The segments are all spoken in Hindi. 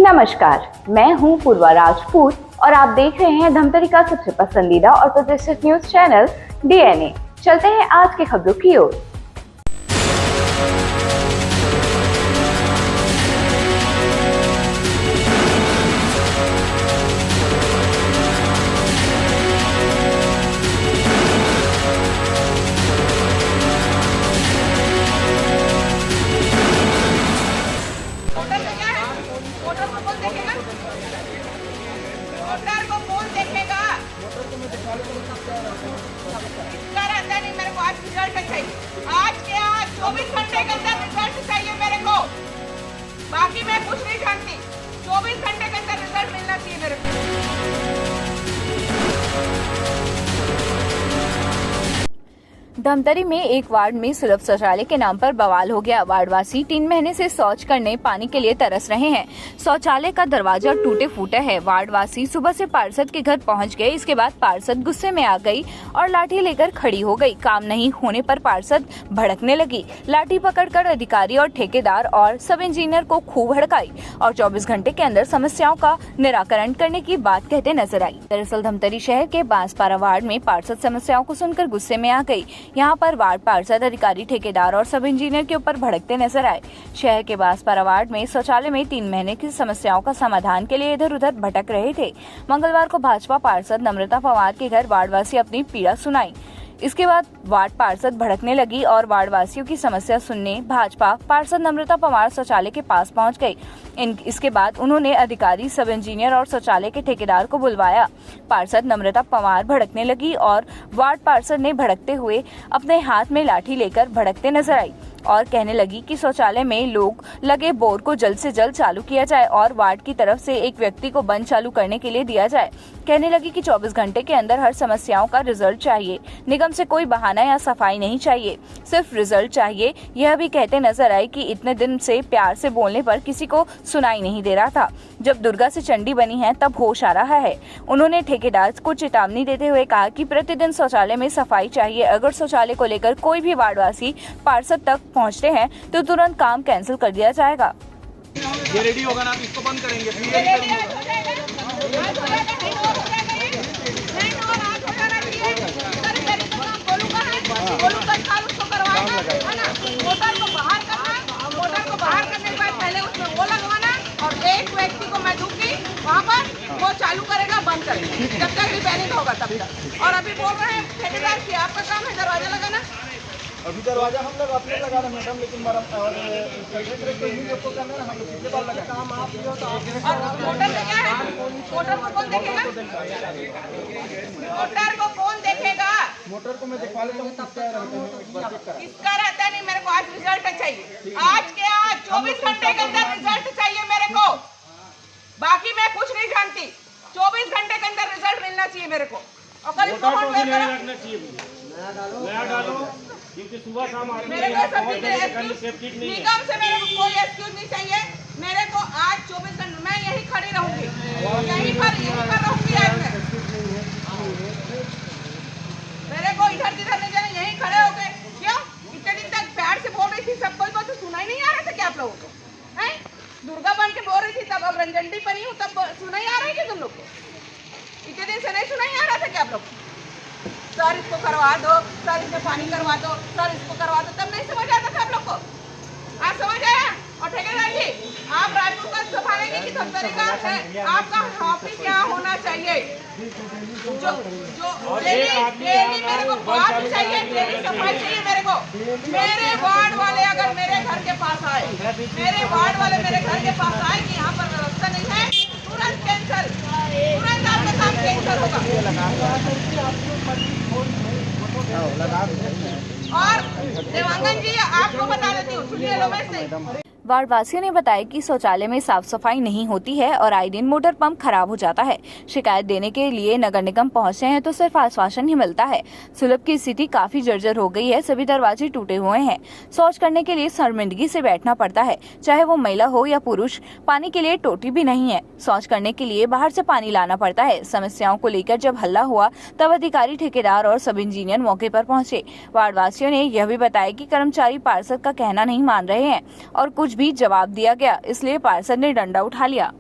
नमस्कार, मैं हूं पूर्वा राजपूत और आप देख रहे हैं धमतरी का सबसे पसंदीदा और प्रतिष्ठित न्यूज चैनल DNA। चलते हैं आज की खबरों की ओर। वोटर को कौन देखेगा? इसका रहता नहीं, मेरे को आज रिजल्ट चाहिए। आज के आज 24 घंटे के अंदर रिजल्ट चाहिए मेरे को। बाकी मैं कुछ नहीं जानती। 24 घंटे के अंदर रिजल्ट मिलना चाहिए मेरे को। धमतरी में एक वार्ड में सुलभ शौचालय के नाम पर बवाल हो गया। वार्डवासी 3 महीने से शौच करने पानी के लिए तरस रहे हैं। शौचालय का दरवाजा टूटे फूटे है। वार्डवासी सुबह से पार्षद के घर पहुंच गए। इसके बाद पार्षद गुस्से में आ गई और लाठी लेकर खड़ी हो गई। काम नहीं होने पर पार्षद भड़कने लगी। लाठी पकड़कर अधिकारी और ठेकेदार और सब इंजीनियर को खूब हड़काई और 24 घंटे के अंदर समस्याओं का निराकरण करने की बात कहते नजर आई। दरअसल धमतरी शहर के बांसपारा वार्ड में पार्षद समस्याओं को सुनकर गुस्से में आ गई। यहाँ पर वार्ड पार्षद, अधिकारी, ठेकेदार और सब इंजीनियर के ऊपर भड़कते नजर आए। शहर के बांसपारा वार्ड में शौचालय में 3 महीने की समस्याओं का समाधान के लिए इधर उधर भटक रहे थे। मंगलवार को भाजपा पार्षद नम्रता पवार के घर वार्डवासी अपनी पीड़ा सुनाई। इसके बाद वार्ड पार्षद भड़कने लगी और वार्डवासियों की समस्या सुनने भाजपा पार्षद नम्रता पवार शौचालय के पास पहुंच गई। इसके बाद उन्होंने अधिकारी, सब इंजीनियर और शौचालय के ठेकेदार को बुलवाया। पार्षद नम्रता पवार भड़कने लगी और वार्ड पार्षद ने भड़कते हुए अपने हाथ में लाठी लेकर भड़कते नजर आई और कहने लगी कि शौचालय में लोग लगे बोर को जल्द से जल्द चालू किया जाए और वार्ड की तरफ से एक व्यक्ति को बंद चालू करने के लिए दिया जाए। कहने लगी कि 24 घंटे के अंदर हर समस्याओं का रिजल्ट चाहिए। निगम से कोई बहाना या सफाई नहीं चाहिए, सिर्फ रिजल्ट चाहिए। यह भी कहते नजर आई कि इतने दिन से प्यार से बोलने पर किसी को सुनाई नहीं दे रहा था। जब दुर्गा से चंडी बनी है तब होश आ रहा है। उन्होंने ठेकेदार को चेतावनी देते हुए कहा कि प्रतिदिन शौचालय में सफाई चाहिए। अगर शौचालय को लेकर कोई भी वार्डवासी पार्षद तक पहुंचते हैं तो तुरंत काम कैंसिल कर दिया जाएगा। ये रेडी होगा ना, आप इसको बंद करेंगे। एक व्यक्ति को मैं दूंगी वहाँ पर, वो चालू करेगा, बंद करेगा जब तक रिपेयरिंग होगा तब तक। और अभी बोल रहे हैं ठेकेदार की आपका काम है दरवाजा लगाना। अभी दरवाजा हम लोग अपने लगा रहे हैं मैडम, लेकिन और को करना है, हम लोग पिछले बार लगा काम आप भी हो तो और वोटर में क्या है? वोटर को कौन देखेगा? वोटर को कौन देखेगा? मोटर को मैं दिखा लेता हूँ। इसका रहता नहीं, मेरे को आज रिजल्ट चाहिए। आज के आज 24 घंटे के अंदर रिजल्ट चाहिए मेरे को। बाकी मैं कुछ नहीं जानती। 24 घंटे के अंदर रिजल्ट मिलना चाहिए मेरे को। और इसको नया डालो क्योंकि सुबह शाम मेरे को सब निगम से मेरे को कोई एक्सक्यूज नहीं चाहिए। मेरे को आज 24 घंटे मैं यहीं खड़ी रहूंगी, यहीं पर रहूंगी। आज मेरे को इधर किधर नहीं जाना, यहीं खड़े हो गए। क्यों इतने दिन तक प्यार से बोल रही थी, सब कोई बात सुनाई नहीं आ रहा था क्या आप लोगों को? हैं दुर्गा बन के बोल रही थी, तब अब रंजनडी बनी हूँ, तब सुनाई आ रही थी तुम लोग को? इतने दिन से नहीं सुनाई आ रहा था क्या आप लोग? सर इसको करवा दो, सर इसमें पानी करवा दो, सर इसको करवा दो, तब नहीं समझ आता था आप लोग को? आज समझ आया? और ठेकेदार जी, आप राजपूत का संभालेंगे कि धमतरी का है? आपका ऑफिस यहाँ होना चाहिए। जो डेली मेरे को बात चाहिए, डेली सफाई चाहिए मेरे को। मेरे वार्ड वाले अगर मेरे घर के पास आए, मेरे वार्ड वाले मेरे घर के पास आए कि यहाँ पर व्यवस्था नहीं है, तुरंत कैंसिल, तुरंत आपका काम कैंसिल होगा। और देवांगन जी, आपको बता देती हूँ, सुनिए लो मैं से। वार्डवासियों ने बताया कि शौचालय में साफ सफाई नहीं होती है और आए दिन मोटर पंप खराब हो जाता है। शिकायत देने के लिए नगर निगम पहुंचे हैं तो सिर्फ आश्वासन ही मिलता है। सुलभ की स्थिति काफी जर्जर हो गई है। सभी दरवाजे टूटे हुए हैं। शौच करने के लिए शर्मिंदगी से बैठना पड़ता है, चाहे वो महिला हो या पुरुष। पानी के लिए टोटी भी नहीं है। शौच करने के लिए बाहर से पानी लाना पड़ता है। समस्याओं को लेकर जब हल्ला हुआ तब अधिकारी, ठेकेदार और सब इंजीनियर मौके पर पहुंचे। वार्डवासियों ने यह भी बताया कि कर्मचारी पार्षद का कहना नहीं मान रहे हैं और कुछ भी जवाब दिया गया, इसलिए पार्षद ने डंडा उठा लिया।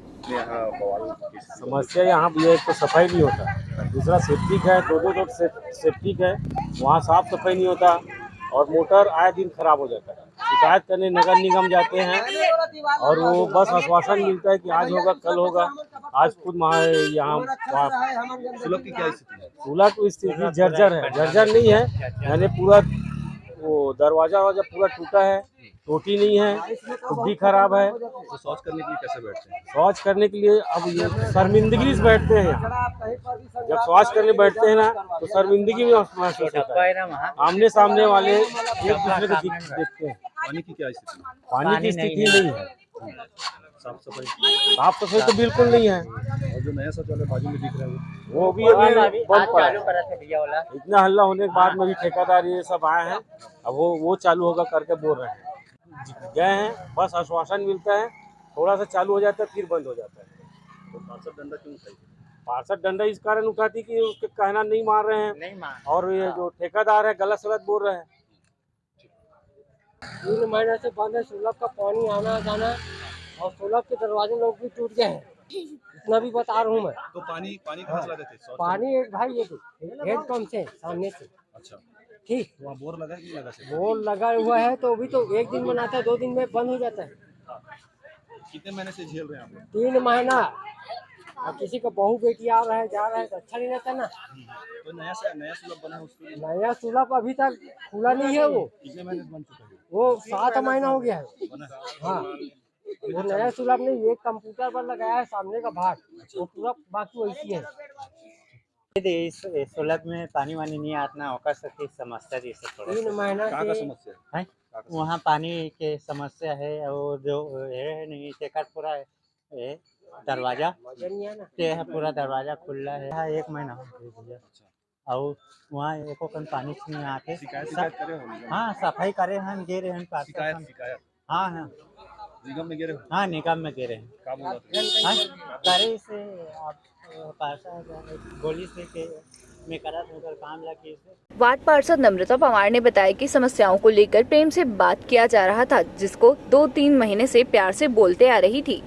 समस्या यहाँ भी है, एक तो सफाई नहीं होता, दूसरा सेप्टिक है, दो सेप्टिक है, वहाँ साफ सफाई नहीं होता और मोटर आए दिन खराब हो जाता है। शिकायत करने नगर निगम जाते हैं और वो बस आश्वासन मिलता है कि आज होगा कल होगा। आज खुद यहाँ सुलभ की क्या स्थिति है? सुलह की स्थिति जर्जर है, जर्जर नहीं है, यानी पूरा वो दरवाजा पूरा टूटा है, टोटी नहीं है, खुड्डी खराब है। तो शौच करने के लिए कैसे बैठते हैं? शौच करने के लिए अब ये शर्मिंदगी से बैठते हैं। जब शौच करने बैठते हैं ना तो शर्मिंदगी में महसूस होता है। आमने सामने वाले एक दूसरे को देखते हैं। पानी की क्या स्थिति है? पानी की स्थिति नहीं है, साफ सफाई तो बिल्कुल नहीं है। और जो नया शौचालय बाजू में दिख रहा है वो भी अभी बंद पड़ा है। इतना हल्ला होने के बाद में भी ठेकेदार ये सब आए हैं, अब वो चालू होगा करके बोल रहे हैं। गए हैं, बस आश्वासन मिलता है, थोड़ा सा चालू हो जाता है फिर बंद हो जाता है। तो पार्षद डंडा क्यों उठाई? पार्षद डंडा इस कारण उठाती कि उसके कहना नहीं मान रहे हैं और ये जो ठेकेदार है गलत सलत बोल रहे हैं। 3 महीने से बंद है, सुलभ का पानी आना जाना और सुलभ के दरवाजे लोग भी टूट गए हैं, इतना भी बता रहा हूँ मैं। तो पानी कहाँ से लाते थे? शौच पानी एक भाई ये हेडपम्प से सामने से, अच्छा, ठीक वहाँ बोर लगा है कि नहीं लगा से? बोर लगा हुआ है तो अभी तो एक दिन बनाता है, 2 दिन में बंद हो जाता है। कितने महीने से झेल रहे हैं आप लोग? 3 महीना। और किसी का बहू बेटी आ रहा है जा रहा है तो अच्छा नहीं रहता ना। तो नया सुलभ बना है उसके लिए नया सुलभ अभी तक खुला नहीं है, वो कितने महीने से बन चुका है? वो 7 महीना हो गया है। बना है? हाँ, वो नया सुलभ नहीं, एक कंप्यूटर पर लगाया है सामने का भाग, वो पूरा बाकी वैसी है। इस सुलभ में पानी वानी नहीं आतना होगा सकती समस्या जैसे थोड़ा 3 महीना कहाँ का से समस्या है? है वहाँ पानी के समस्या है और जो है नहीं टेकर पूरा है दरवाजा नहीं है ना। ते है पूरा दरवाजा खुला है। हाँ 1 महीना हो गया भैया और वहाँ एको कन पानी नहीं आते। शिकायत करे हो? हाँ सफाई करे हैं गे रहे हैं शिकायत हाँ हाँ निगम में गिरे हो? हाँ निगम में गे रहे हैं। क्या बोल रहे थे? हाँ करे से आप पार्षद बोली से कि मैं करा उधर काम लगी से। वार्ड पार्षद नम्रता पवार ने बताया कि समस्याओं को लेकर प्रेम से बात किया जा रहा था, जिसको 2-3 महीने से प्यार से बोलते आ रही थी।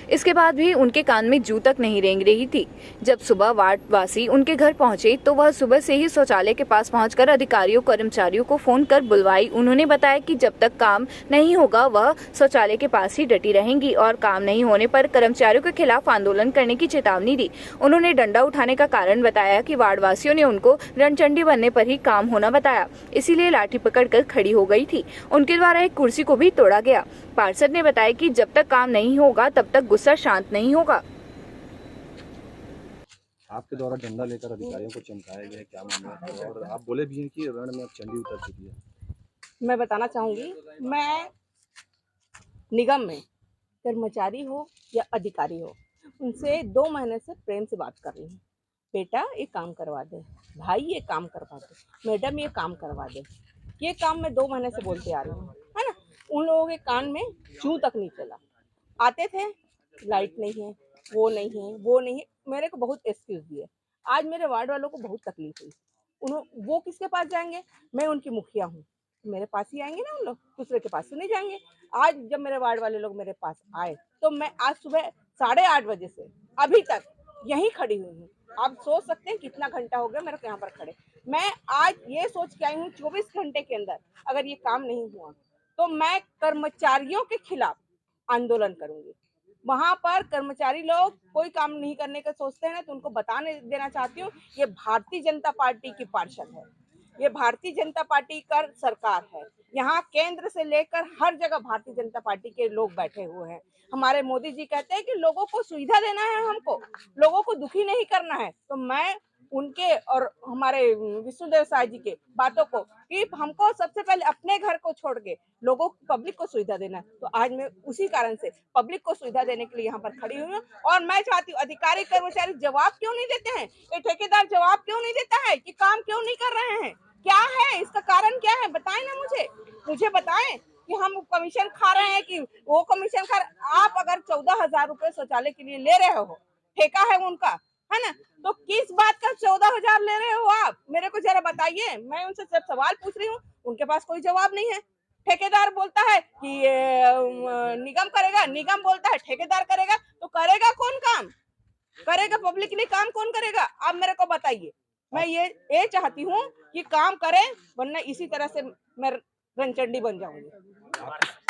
इसके बाद भी उनके कान में जू तक नहीं रेंग रही थी। जब सुबह वार्ड वासी उनके घर पहुंचे तो वह सुबह से ही शौचालय के पास पहुंचकर अधिकारियों कर्मचारियों को फोन कर बुलवाई। उन्होंने बताया कि जब तक काम नहीं होगा वह शौचालय के पास ही डटी रहेंगी और काम नहीं होने पर कर्मचारियों के खिलाफ आंदोलन करने की चेतावनी दी। उन्होंने डंडा उठाने का कारण बताया कि वार्ड वासियों ने उनको रणचंडी बनने पर ही काम होना बताया, इसीलिए लाठी पकड़कर खड़ी हो गई थी। उनके द्वारा एक कुर्सी को भी तोड़ा गया। पार्षद ने बताया कि जब तक काम नहीं होगा तब तक गुस्सा शांत नहीं होगा। आपके द्वारा डंडा लेकर अधिकारियों को चमकाया गया है, क्या मामला है? और आप बोले भी हैं कि रण में अब चंडी उतर चुकी है। मैं बताना चाहूँगी, मैं निगम में कर्मचारी हो या अधिकारी हो, उनसे 2 महीने से प्रेम से बात कर रही हूँ। बेटा ये काम करवा दे, भाई ये काम करवा दे, मैडम ये काम करवा दे। ये काम मैं 2 महीने से बोलते आ रही हूँ, है ना। उन लोगों के कान में जू तक नहीं चला। आते थे, लाइट नहीं है, वो नहीं है, वो नहीं है, मेरे को बहुत एक्सक्यूज दिए। आज मेरे वार्ड वालों को बहुत तकलीफ हुई। वो किसके पास जाएंगे? मैं उनकी मुखिया हूँ, मेरे पास ही आएंगे ना उन लोग, दूसरे के पास तो नहीं जाएंगे। आज जब मेरे वार्ड वाले लोग मेरे पास आए तो मैं आज सुबह 8:30 बजे से अभी तक यहीं खड़ी हुई हूँ। आप सोच सकते हैं कितना घंटा हो गया मेरे को यहाँ पर खड़े। मैं आज ये सोच के आई हूँ 24 घंटे के अंदर अगर ये काम नहीं हुआ तो मैं कर्मचारियों के खिलाफ आंदोलन करूंगी। वहां पर कर्मचारी लोग कोई काम नहीं करने का सोचते हैं ना, तो उनको बताने देना चाहती हूँ, ये भारतीय जनता पार्टी की पार्षद है, ये भारतीय जनता पार्टी का सरकार है। यहाँ केंद्र से लेकर हर जगह भारतीय जनता पार्टी के लोग बैठे हुए हैं। हमारे मोदी जी कहते हैं कि लोगों को सुविधा देना है, हमको लोगों को दुखी नहीं करना है। तो मैं उनके और हमारे विष्णुदेव साय जी के बातों को कि हमको सबसे पहले अपने घर को छोड़ के लोगों को पब्लिक को सुविधा देना है, तो आज मैं उसी कारण से पब्लिक को सुविधा देने के लिए यहाँ पर खड़ी हुई हूँ। और मैं चाहती हूँ अधिकारी कर्मचारी जवाब क्यों नहीं देते हैं, ये ठेकेदार जवाब क्यों नहीं देता है कि काम क्यों नहीं कर रहे हैं, क्या है इसका कारण, क्या है बताएं ना, मुझे बताएं कि हम कमीशन खा रहे हैं कि वो कमीशन खा रहे। आप अगर 14,000 रुपए शौचालय के लिए ले रहे हो, ठेका है उनका, है ना, तो किस बात का 14,000 ले रहे हो आप, मेरे को जरा बताइए। मैं उनसे सब सवाल पूछ रही हूँ, उनके पास कोई जवाब नहीं है। ठेकेदार बोलता है कि निगम करेगा, निगम बोलता है ठेकेदार करेगा, तो करेगा कौन काम? करेगा पब्लिक के लिए काम कौन करेगा? आप मेरे को बताइए। मैं ये चाहती हूँ कि काम करें, वरना इसी तरह से मैं रनचंडी बन जाऊंगी।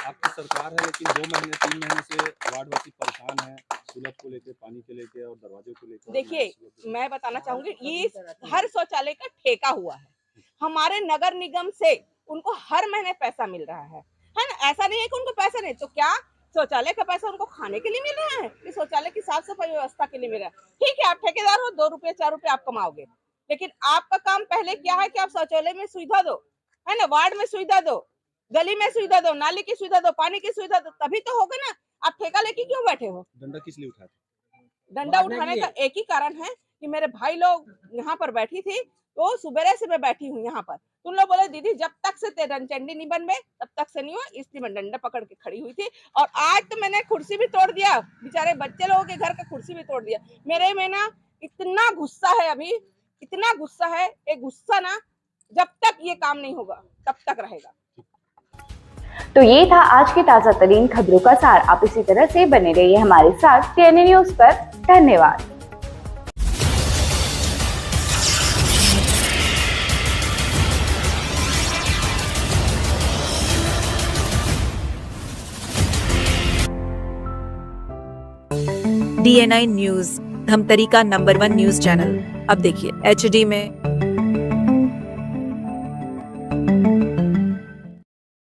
आपकी सरकार है, लेकिन 2 महीने 3 महीने से वार्डवासी परेशान है सुलभ को लेके, पानी के लेके और दरवाजों को लेकर। देखिए, मैं बताना चाहूंगी, ये हर शौचालय का ठेका हुआ है। हमारे नगर निगम से उनको हर महीने पैसा मिल रहा है ना? ऐसा नहीं है कि उनको पैसा नहीं, तो क्या शौचालय का पैसा उनको खाने के लिए मिल रहा है कि शौचालय की साफ सफाई व्यवस्था के लिए मिल रहा है? ठीक है, आप ठेकेदार हो, 2 रुपए 4 रुपए आप कमाओगे, लेकिन आपका काम पहले क्या है कि आप शौचालय में सुविधा दो, है ना, वार्ड में सुविधा दो, गली में सुविधा दो, नाली की सुविधा दो, पानी की सुविधा दो, तभी तो होगा ना। आप ठेका लेके क्यों बैठे हो? डंडा किस लिए उठाते? डंडा उठाने का एक ही कारण है कि मेरे भाई लोग यहाँ पर बैठी थी, तो सुबेरे से मैं बैठी हूँ यहाँ पर। तुम लोग बोले दीदी जब तक से रनचंडी नहीं बनबे तब तक से नहीं हुआ, इसलिए मैं डंडा पकड़ के खड़ी हुई थी। और आज तो मैंने कुर्सी भी तोड़ दिया, बेचारे बच्चे लोगों के घर का कुर्सी भी तोड़ दिया। मेरे में ना इतना गुस्सा है, अभी इतना गुस्सा है, ये गुस्सा ना जब तक ये काम नहीं होगा तब तक रहेगा। तो ये था आज की ताजा तरीन खबरों का सार। आप इसी तरह से बने रहिए हमारे साथ डीएनए न्यूज पर। धन्यवाद। DNI न्यूज, धमतरी का नंबर 1 न्यूज चैनल। अब देखिए HD में,